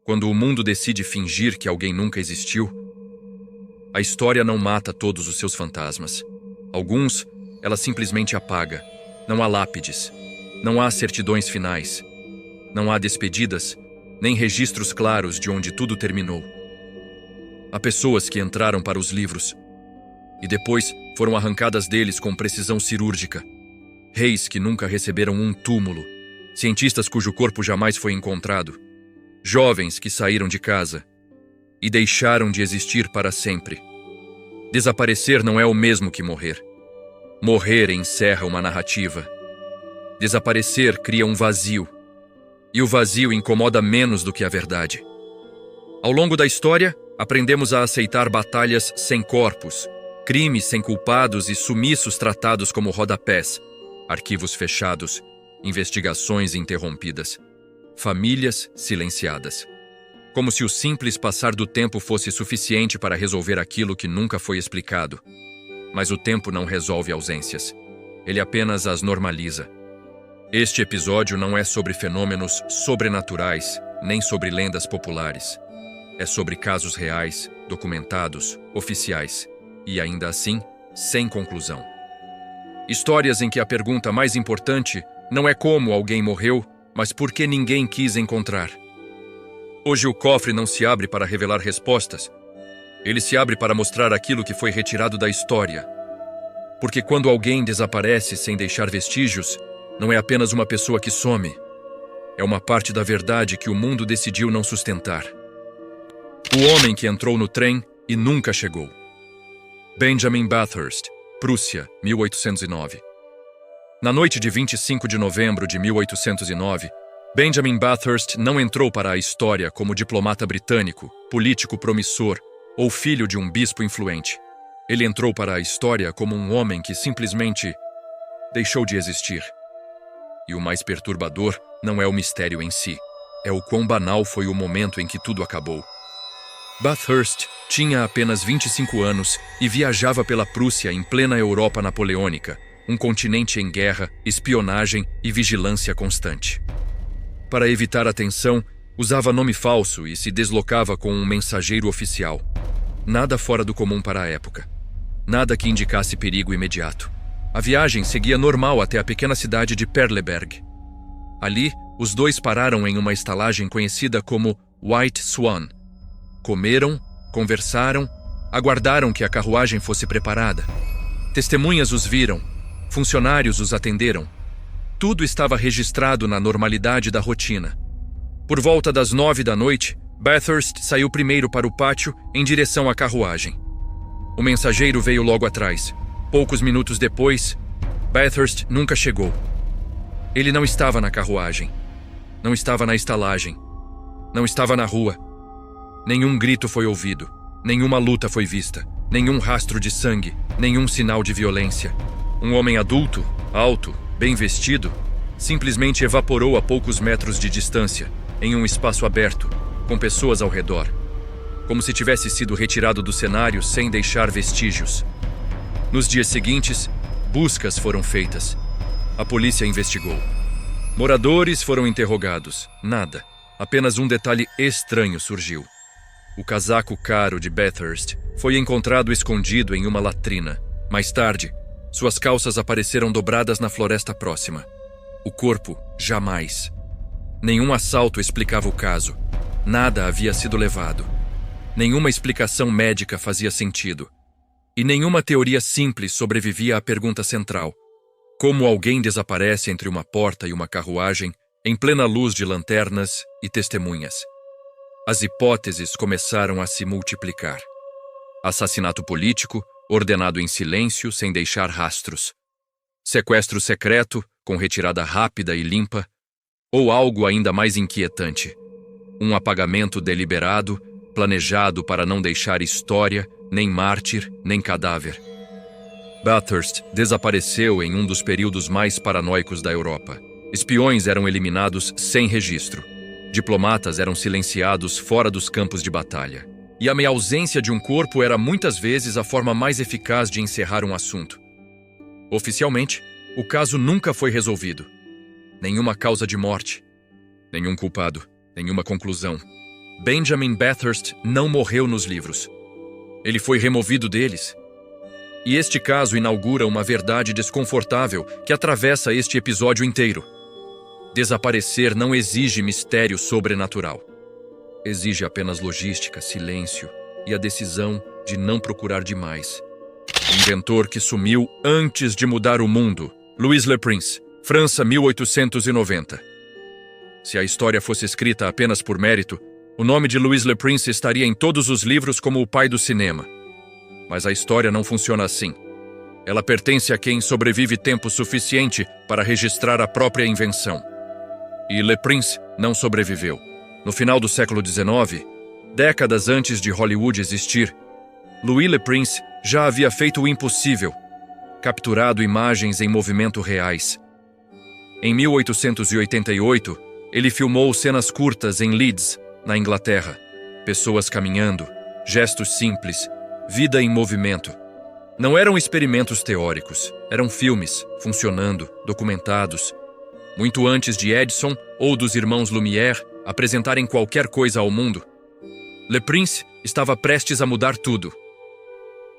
quando o mundo decide fingir que alguém nunca existiu, a história não mata todos os seus fantasmas. Alguns, ela simplesmente apaga. Não há lápides, não há certidões finais, não há despedidas, nem registros claros de onde tudo terminou. Há pessoas que entraram para os livros e depois foram arrancadas deles com precisão cirúrgica. Reis que nunca receberam um túmulo, cientistas cujo corpo jamais foi encontrado, jovens que saíram de casa e deixaram de existir para sempre. Desaparecer não é o mesmo que morrer. Morrer encerra uma narrativa. Desaparecer cria um vazio, e o vazio incomoda menos do que a verdade. Ao longo da história, aprendemos a aceitar batalhas sem corpos, crimes sem culpados e sumiços tratados como rodapés, arquivos fechados, investigações interrompidas, famílias silenciadas. Como se o simples passar do tempo fosse suficiente para resolver aquilo que nunca foi explicado. Mas o tempo não resolve ausências. Ele apenas as normaliza. Este episódio não é sobre fenômenos sobrenaturais, nem sobre lendas populares. É sobre casos reais, documentados, oficiais, e ainda assim, sem conclusão. Histórias em que a pergunta mais importante não é como alguém morreu, mas por que ninguém quis encontrar. Hoje o cofre não se abre para revelar respostas. Ele se abre para mostrar aquilo que foi retirado da história. Porque quando alguém desaparece sem deixar vestígios, não é apenas uma pessoa que some. É uma parte da verdade que o mundo decidiu não sustentar. O homem que entrou no trem e nunca chegou. Benjamin Bathurst, Prússia, 1809. Na noite de 25 de novembro de 1809, Benjamin Bathurst não entrou para a história como diplomata britânico, político promissor ou filho de um bispo influente. Ele entrou para a história como um homem que simplesmente deixou de existir. E o mais perturbador não é o mistério em si, é o quão banal foi o momento em que tudo acabou. Bathurst tinha apenas 25 anos e viajava pela Prússia em plena Europa napoleônica, um continente em guerra, espionagem e vigilância constante. Para evitar a tensão, usava nome falso e se deslocava com um mensageiro oficial. Nada fora do comum para a época. Nada que indicasse perigo imediato. A viagem seguia normal até a pequena cidade de Perleberg. Ali, os dois pararam em uma estalagem conhecida como White Swan. Comeram, conversaram, aguardaram que a carruagem fosse preparada. Testemunhas os viram, funcionários os atenderam. Tudo estava registrado na normalidade da rotina. Por volta das 9 da noite, Bathurst saiu primeiro para o pátio em direção à carruagem. O mensageiro veio logo atrás. Poucos minutos depois, Bathurst nunca chegou. Ele não estava na carruagem. Não estava na estalagem. Não estava na rua. Nenhum grito foi ouvido. Nenhuma luta foi vista. Nenhum rastro de sangue. Nenhum sinal de violência. Um homem adulto, alto, bem vestido, simplesmente evaporou a poucos metros de distância, em um espaço aberto, com pessoas ao redor. Como se tivesse sido retirado do cenário sem deixar vestígios. Nos dias seguintes, buscas foram feitas. A polícia investigou. Moradores foram interrogados. Nada. Apenas um detalhe estranho surgiu. O casaco caro de Bathurst foi encontrado escondido em uma latrina. Mais tarde, suas calças apareceram dobradas na floresta próxima. O corpo, jamais. Nenhum assalto explicava o caso. Nada havia sido levado. Nenhuma explicação médica fazia sentido. E nenhuma teoria simples sobrevivia à pergunta central. Como alguém desaparece entre uma porta e uma carruagem, em plena luz de lanternas e testemunhas? As hipóteses começaram a se multiplicar. Assassinato político, ordenado em silêncio, sem deixar rastros. Sequestro secreto, com retirada rápida e limpa. Ou algo ainda mais inquietante. Um apagamento deliberado, planejado para não deixar história, nem mártir, nem cadáver. Bathurst desapareceu em um dos períodos mais paranoicos da Europa. Espiões eram eliminados sem registro. Diplomatas eram silenciados fora dos campos de batalha. E a meia ausência de um corpo era muitas vezes a forma mais eficaz de encerrar um assunto. Oficialmente, o caso nunca foi resolvido. Nenhuma causa de morte. Nenhum culpado. Nenhuma conclusão. Benjamin Bathurst não morreu nos livros. Ele foi removido deles. E este caso inaugura uma verdade desconfortável que atravessa este episódio inteiro. Desaparecer não exige mistério sobrenatural. Exige apenas logística, silêncio e a decisão de não procurar demais. O inventor que sumiu antes de mudar o mundo, Louis Le Prince, França, 1890. Se a história fosse escrita apenas por mérito, o nome de Louis Le Prince estaria em todos os livros como o pai do cinema. Mas a história não funciona assim. Ela pertence a quem sobrevive tempo suficiente para registrar a própria invenção. E Le Prince não sobreviveu. No final do século XIX, décadas antes de Hollywood existir, Louis Le Prince já havia feito o impossível, capturado imagens em movimento reais. Em 1888, ele filmou cenas curtas em Leeds, na Inglaterra. Pessoas caminhando, gestos simples, vida em movimento. Não eram experimentos teóricos, eram filmes, funcionando, documentados. Muito antes de Edison ou dos irmãos Lumière apresentarem qualquer coisa ao mundo, Le Prince estava prestes a mudar tudo.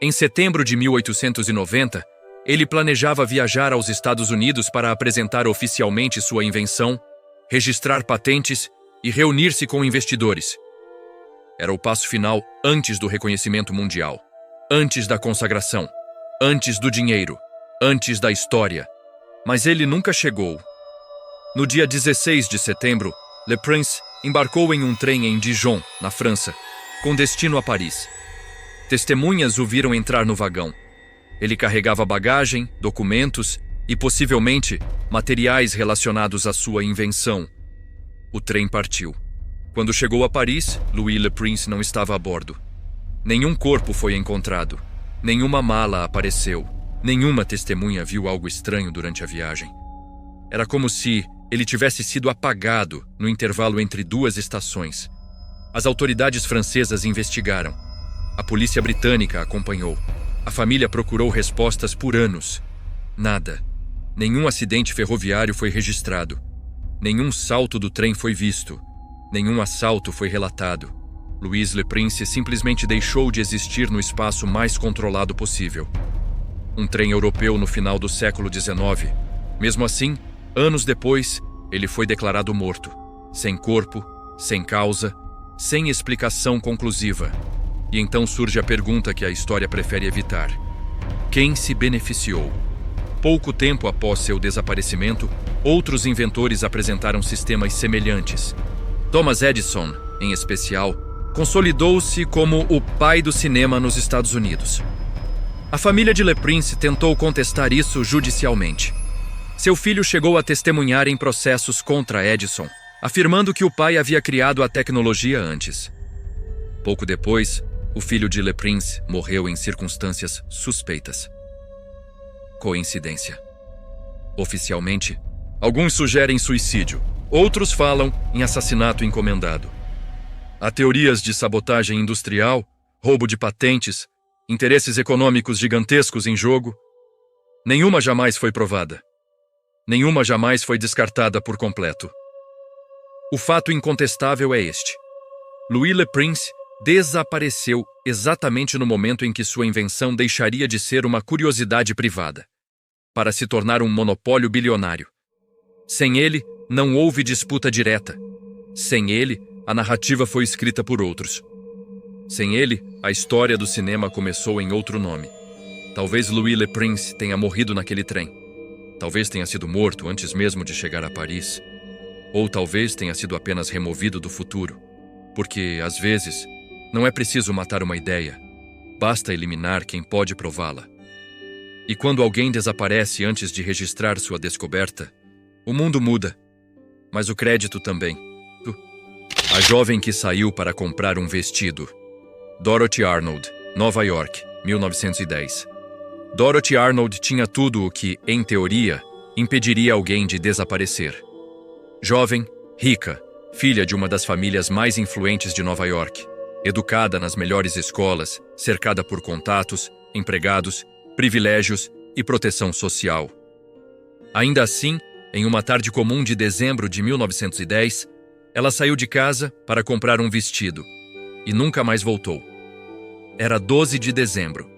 Em setembro de 1890, ele planejava viajar aos Estados Unidos para apresentar oficialmente sua invenção, registrar patentes e reunir-se com investidores. Era o passo final antes do reconhecimento mundial, antes da consagração, antes do dinheiro, antes da história. Mas ele nunca chegou. No dia 16 de setembro, Le Prince embarcou em um trem em Dijon, na França, com destino a Paris. Testemunhas o viram entrar no vagão. Ele carregava bagagem, documentos e, possivelmente, materiais relacionados à sua invenção. O trem partiu. Quando chegou a Paris, Louis Le Prince não estava a bordo. Nenhum corpo foi encontrado. Nenhuma mala apareceu. Nenhuma testemunha viu algo estranho durante a viagem. Era como se ele tivesse sido apagado no intervalo entre duas estações. As autoridades francesas investigaram. A polícia britânica acompanhou. A família procurou respostas por anos. Nada. Nenhum acidente ferroviário foi registrado. Nenhum salto do trem foi visto. Nenhum assalto foi relatado. Louis Le Prince simplesmente deixou de existir no espaço mais controlado possível. Um trem europeu no final do século XIX. Mesmo assim, anos depois, ele foi declarado morto. Sem corpo, sem causa, sem explicação conclusiva. E então surge a pergunta que a história prefere evitar. Quem se beneficiou? Pouco tempo após seu desaparecimento, outros inventores apresentaram sistemas semelhantes. Thomas Edison, em especial, consolidou-se como o pai do cinema nos Estados Unidos. A família de Le Prince tentou contestar isso judicialmente. Seu filho chegou a testemunhar em processos contra Edison, afirmando que o pai havia criado a tecnologia antes. Pouco depois, o filho de Le Prince morreu em circunstâncias suspeitas. Coincidência. Oficialmente, alguns sugerem suicídio, outros falam em assassinato encomendado. Há teorias de sabotagem industrial, roubo de patentes, interesses econômicos gigantescos em jogo. Nenhuma jamais foi provada. Nenhuma jamais foi descartada por completo. O fato incontestável é este. Louis Le Prince desapareceu exatamente no momento em que sua invenção deixaria de ser uma curiosidade privada, para se tornar um monopólio bilionário. Sem ele, não houve disputa direta. Sem ele, a narrativa foi escrita por outros. Sem ele, a história do cinema começou em outro nome. Talvez Louis Le Prince tenha morrido naquele trem. Talvez tenha sido morto antes mesmo de chegar a Paris. Ou talvez tenha sido apenas removido do futuro. Porque, às vezes, não é preciso matar uma ideia. Basta eliminar quem pode prová-la. E quando alguém desaparece antes de registrar sua descoberta, o mundo muda. Mas o crédito também. A jovem que saiu para comprar um vestido. Dorothy Arnold, Nova York, 1910. Dorothy Arnold tinha tudo o que, em teoria, impediria alguém de desaparecer. Jovem, rica, filha de uma das famílias mais influentes de Nova York, educada nas melhores escolas, cercada por contatos, empregados, privilégios e proteção social. Ainda assim, em uma tarde comum de dezembro de 1910, Ela saiu de casa para comprar um vestido e nunca mais voltou. Era 12 de dezembro.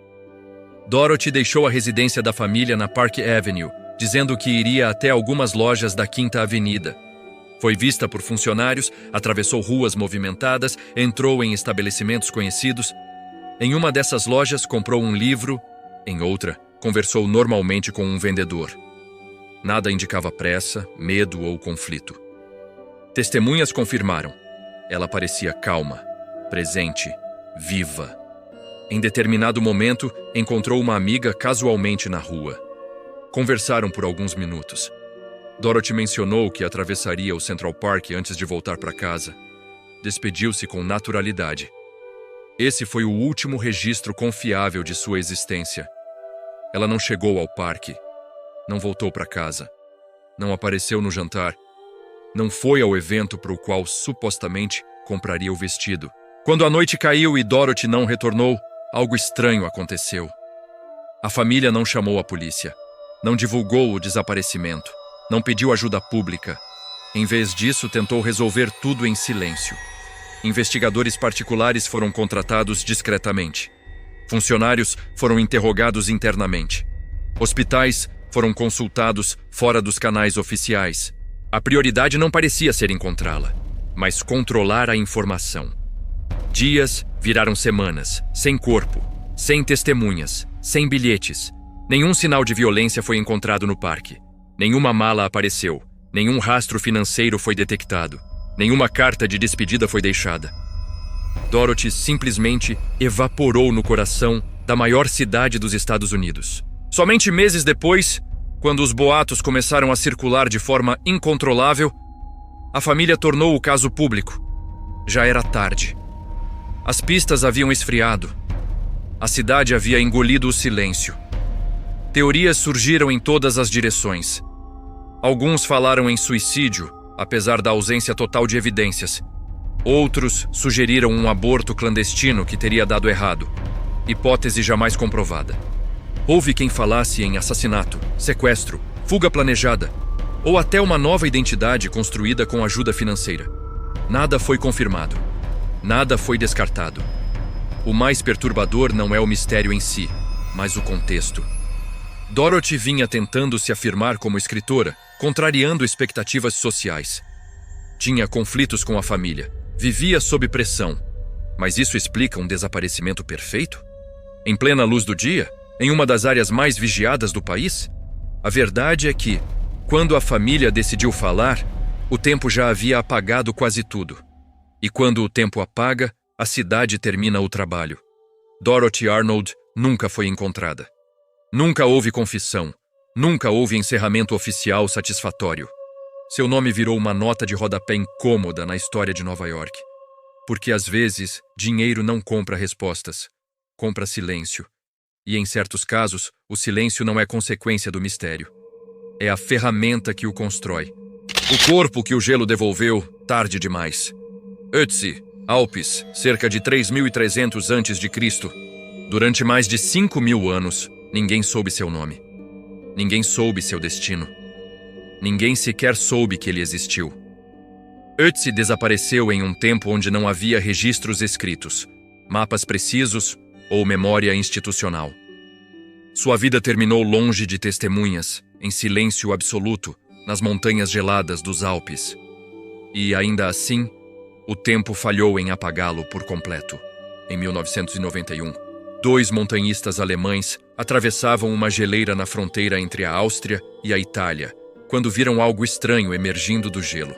Dorothy deixou a residência da família na Park Avenue, dizendo que iria até algumas lojas da Quinta Avenida. Foi vista por funcionários, atravessou ruas movimentadas, entrou em estabelecimentos conhecidos. Em uma dessas lojas, comprou um livro. Em outra, conversou normalmente com um vendedor. Nada indicava pressa, medo ou conflito. Testemunhas confirmaram. Ela parecia calma, presente, viva. Em determinado momento, encontrou uma amiga casualmente na rua. Conversaram por alguns minutos. Dorothy mencionou que atravessaria o Central Park antes de voltar para casa. Despediu-se com naturalidade. Esse foi o último registro confiável de sua existência. Ela não chegou ao parque, não voltou para casa, não apareceu no jantar, não foi ao evento para o qual supostamente compraria o vestido. Quando a noite caiu e Dorothy não retornou, algo estranho aconteceu. A família não chamou a polícia, não divulgou o desaparecimento, não pediu ajuda pública. Em vez disso, tentou resolver tudo em silêncio. Investigadores particulares foram contratados discretamente. Funcionários foram interrogados internamente. Hospitais foram consultados fora dos canais oficiais. A prioridade não parecia ser encontrá-la, mas controlar a informação. Dias viraram semanas, sem corpo, sem testemunhas, sem bilhetes. Nenhum sinal de violência foi encontrado no parque. Nenhuma mala apareceu. Nenhum rastro financeiro foi detectado. Nenhuma carta de despedida foi deixada. Dorothy simplesmente evaporou no coração da maior cidade dos Estados Unidos. Somente meses depois, quando os boatos começaram a circular de forma incontrolável, a família tornou o caso público. Já era tarde. As pistas haviam esfriado. A cidade havia engolido o silêncio. Teorias surgiram em todas as direções. Alguns falaram em suicídio, apesar da ausência total de evidências. Outros sugeriram um aborto clandestino que teria dado errado, hipótese jamais comprovada. Houve quem falasse em assassinato, sequestro, fuga planejada, ou até uma nova identidade construída com ajuda financeira. Nada foi confirmado. Nada foi descartado. O mais perturbador não é o mistério em si, mas o contexto. Dorothy vinha tentando se afirmar como escritora, contrariando expectativas sociais. Tinha conflitos com a família, vivia sob pressão. Mas isso explica um desaparecimento perfeito? Em plena luz do dia, em uma das áreas mais vigiadas do país? A verdade é que, quando a família decidiu falar, o tempo já havia apagado quase tudo. E quando o tempo apaga, a cidade termina o trabalho. Dorothy Arnold nunca foi encontrada. Nunca houve confissão. Nunca houve encerramento oficial satisfatório. Seu nome virou uma nota de rodapé incômoda na história de Nova York. Porque às vezes, dinheiro não compra respostas. Compra silêncio. E em certos casos, o silêncio não é consequência do mistério. É a ferramenta que o constrói. O corpo que o gelo devolveu, tarde demais. Ötzi, Alpes, cerca de 3.300 a.C. Durante mais de 5.000 anos, ninguém soube seu nome. Ninguém soube seu destino. Ninguém sequer soube que ele existiu. Ötzi desapareceu em um tempo onde não havia registros escritos, mapas precisos ou memória institucional. Sua vida terminou longe de testemunhas, em silêncio absoluto, nas montanhas geladas dos Alpes. E, ainda assim, o tempo falhou em apagá-lo por completo. Em 1991, 2 montanhistas alemães atravessavam uma geleira na fronteira entre a Áustria e a Itália, quando viram algo estranho emergindo do gelo.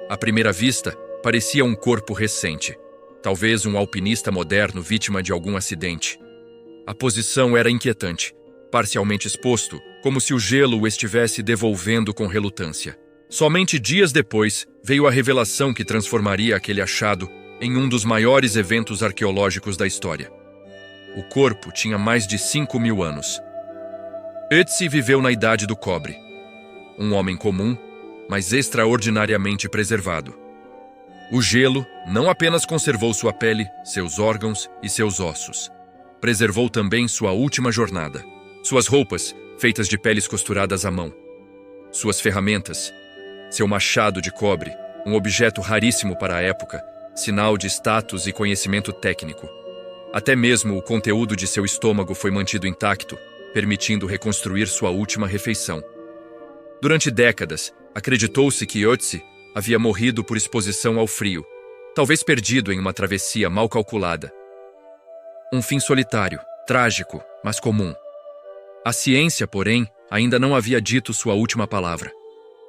À primeira vista, parecia um corpo recente, talvez um alpinista moderno vítima de algum acidente. A posição era inquietante, parcialmente exposto, como se o gelo o estivesse devolvendo com relutância. Somente dias depois, veio a revelação que transformaria aquele achado em um dos maiores eventos arqueológicos da história. O corpo tinha mais de 5.000 anos. Ötzi viveu na Idade do Cobre. Um homem comum, mas extraordinariamente preservado. O gelo não apenas conservou sua pele, seus órgãos e seus ossos. Preservou também sua última jornada. Suas roupas, feitas de peles costuradas à mão. Suas ferramentas, seu machado de cobre um objeto raríssimo para a época, sinal de status e conhecimento técnico. Até mesmo o conteúdo de seu estômago foi mantido intacto, permitindo reconstruir sua última refeição. Durante décadas, acreditou-se que Ötzi havia morrido por exposição ao frio, talvez perdido em uma travessia mal calculada. Um fim solitário, trágico, mas comum. A ciência, porém, ainda não havia dito sua última palavra.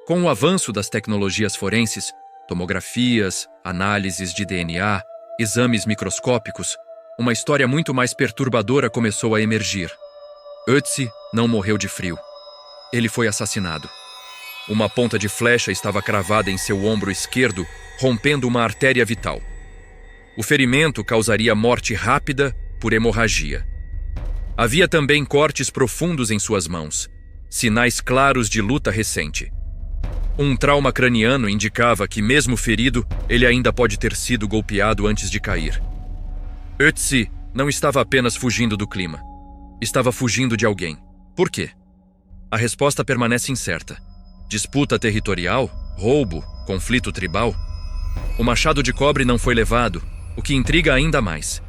Com o avanço das tecnologias forenses, tomografias, análises de DNA, exames microscópicos, uma história muito mais perturbadora começou a emergir. Ötzi não morreu de frio. Ele foi assassinado. Uma ponta de flecha estava cravada em seu ombro esquerdo, rompendo uma artéria vital. O ferimento causaria morte rápida por hemorragia. Havia também cortes profundos em suas mãos, sinais claros de luta recente. Um trauma craniano indicava que, mesmo ferido, ele ainda pode ter sido golpeado antes de cair. Ötzi não estava apenas fugindo do clima. Estava fugindo de alguém. Por quê? A resposta permanece incerta. Disputa territorial? Roubo? Conflito tribal? O machado de cobre não foi levado, o que intriga ainda mais.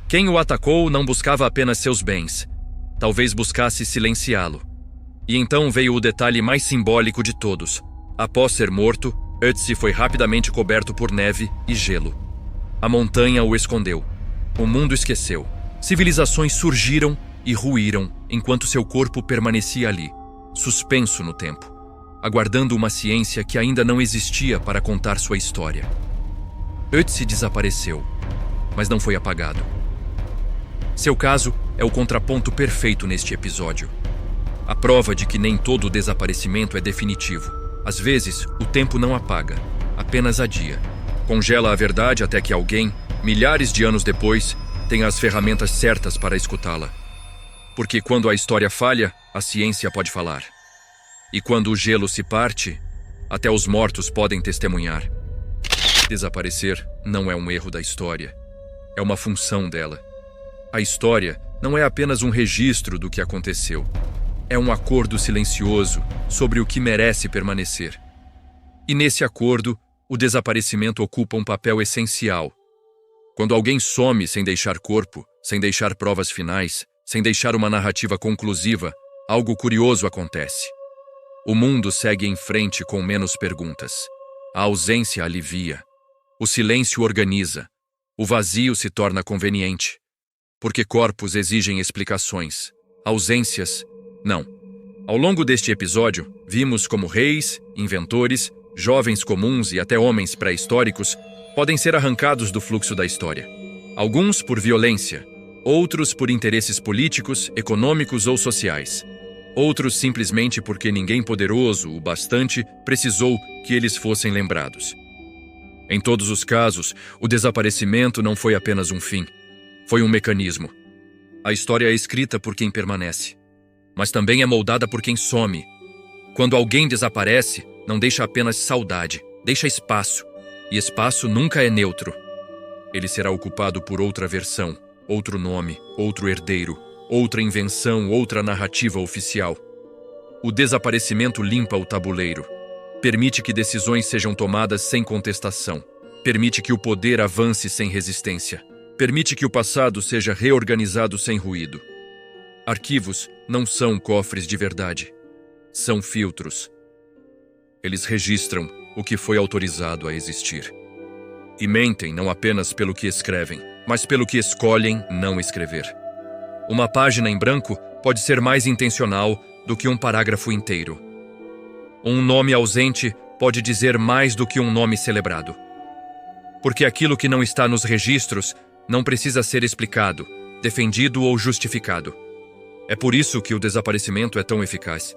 Quem o atacou não buscava apenas seus bens. Talvez buscasse silenciá-lo. E então veio o detalhe mais simbólico de todos. Após ser morto, Ötzi foi rapidamente coberto por neve e gelo. A montanha o escondeu. O mundo esqueceu. Civilizações surgiram e ruíram enquanto seu corpo permanecia ali, suspenso no tempo, aguardando uma ciência que ainda não existia para contar sua história. Ötzi desapareceu, mas não foi apagado. Seu caso é o contraponto perfeito neste episódio. A prova de que nem todo desaparecimento é definitivo. Às vezes, o tempo não apaga, apenas adia. Congela a verdade até que alguém, milhares de anos depois, tenha as ferramentas certas para escutá-la. Porque quando a história falha, a ciência pode falar. E quando o gelo se parte, até os mortos podem testemunhar. Desaparecer não é um erro da história. É uma função dela. A história não é apenas um registro do que aconteceu. É um acordo silencioso sobre o que merece permanecer. E nesse acordo, o desaparecimento ocupa um papel essencial. Quando alguém some sem deixar corpo, sem deixar provas finais, sem deixar uma narrativa conclusiva, algo curioso acontece. O mundo segue em frente com menos perguntas. A ausência alivia. O silêncio organiza. O vazio se torna conveniente. Porque corpos exigem explicações. Ausências, não. Ao longo deste episódio, vimos como reis, inventores, jovens comuns e até homens pré-históricos podem ser arrancados do fluxo da história. Alguns por violência, outros por interesses políticos, econômicos ou sociais. Outros simplesmente porque ninguém poderoso o bastante precisou que eles fossem lembrados. Em todos os casos, o desaparecimento não foi apenas um fim. Foi um mecanismo. A história é escrita por quem permanece, mas também é moldada por quem some. Quando alguém desaparece, não deixa apenas saudade, deixa espaço. E espaço nunca é neutro. Ele será ocupado por outra versão, outro nome, outro herdeiro, outra invenção, outra narrativa oficial. O desaparecimento limpa o tabuleiro. Permite que decisões sejam tomadas sem contestação. Permite que o poder avance sem resistência. Permite que o passado seja reorganizado sem ruído. Arquivos não são cofres de verdade. São filtros. Eles registram o que foi autorizado a existir. E mentem não apenas pelo que escrevem, mas pelo que escolhem não escrever. Uma página em branco pode ser mais intencional do que um parágrafo inteiro. Um nome ausente pode dizer mais do que um nome celebrado. Porque aquilo que não está nos registros não precisa ser explicado, defendido ou justificado. É por isso que o desaparecimento é tão eficaz.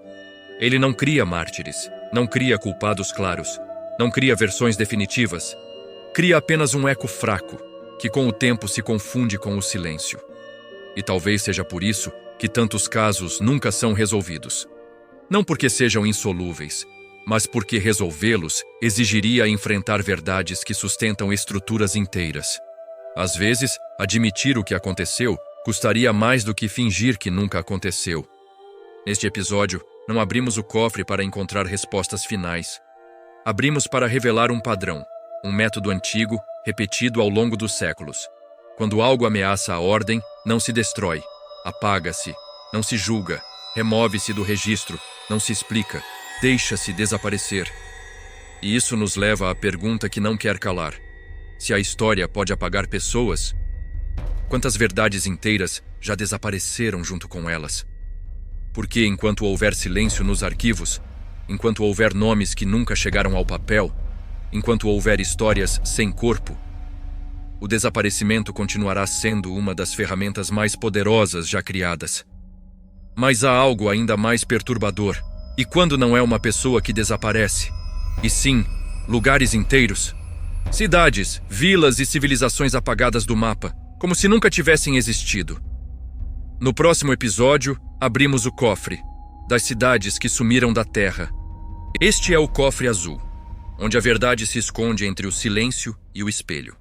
Ele não cria mártires, não cria culpados claros, não cria versões definitivas. Cria apenas um eco fraco, que com o tempo se confunde com o silêncio. E talvez seja por isso que tantos casos nunca são resolvidos. Não porque sejam insolúveis, mas porque resolvê-los exigiria enfrentar verdades que sustentam estruturas inteiras. Às vezes, admitir o que aconteceu custaria mais do que fingir que nunca aconteceu. Neste episódio, não abrimos o cofre para encontrar respostas finais. abrimos para revelar um padrão, um método antigo, repetido ao longo dos séculos. Quando algo ameaça a ordem, não se destrói, apaga-se, não se julga, remove-se do registro, não se explica, deixa-se desaparecer. E isso nos leva à pergunta que não quer calar. Se a história pode apagar pessoas, quantas verdades inteiras já desapareceram junto com elas? Porque enquanto houver silêncio nos arquivos, enquanto houver nomes que nunca chegaram ao papel, enquanto houver histórias sem corpo, o desaparecimento continuará sendo uma das ferramentas mais poderosas já criadas. Mas há algo ainda mais perturbador. E quando não é uma pessoa que desaparece, e sim lugares inteiros, cidades, vilas e civilizações apagadas do mapa, como se nunca tivessem existido. No próximo episódio, abrimos o cofre das cidades que sumiram da Terra. Este é o cofre azul, onde a verdade se esconde entre o silêncio e o espelho.